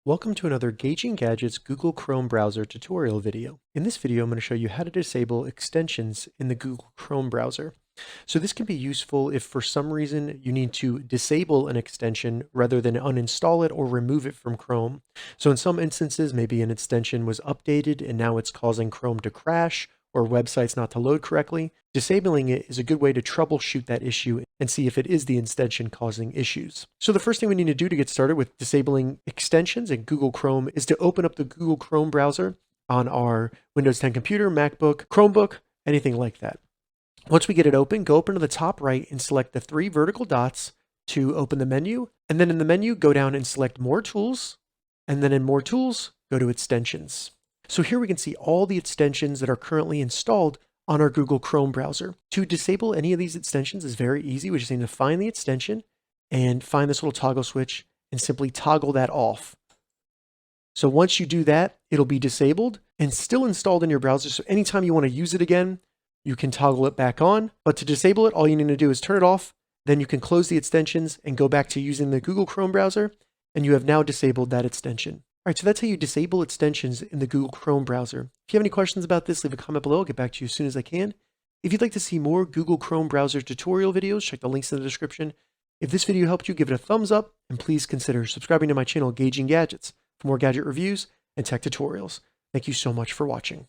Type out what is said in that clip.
Welcome to another Gauging Gadgets Google Chrome browser tutorial video. In this video, I'm going to show you how to disable extensions in the Google Chrome browser. So this can be useful if for some reason you need to disable an extension rather than uninstall it or remove it from Chrome. So in some instances, maybe an extension was updated and now it's causing Chrome to crash or websites not to load correctly. Disabling it is a good way to troubleshoot that issue and see if it is the extension causing issues. So the first thing we need to do to get started with disabling extensions in Google Chrome is to open up the Google Chrome browser on our Windows 10 computer, MacBook, Chromebook, anything like that. Once we get it open, go open to the top right and select the three vertical dots to open the menu. And then in the menu, go down and select More Tools. And then in More Tools, go to Extensions. So here we can see all the extensions that are currently installed on our Google Chrome browser. To disable any of these extensions is very easy. We just need to find the extension and find this little toggle switch and simply toggle that off. So once you do that, it'll be disabled and still installed in your browser. So anytime you want to use it again, you can toggle it back on. But to disable it, all you need to do is turn it off. Then you can close the extensions and go back to using the Google Chrome browser, and you have now disabled that extension. All right, so that's how you disable extensions in the Google Chrome browser. If you have any questions about this, leave a comment below. I'll get back to you as soon as I can. If you'd like to see more Google Chrome browser tutorial videos, check the links in the description. If this video helped you, give it a thumbs up, and please consider subscribing to my channel, Gauging Gadgets, for more gadget reviews and tech tutorials. Thank you so much for watching.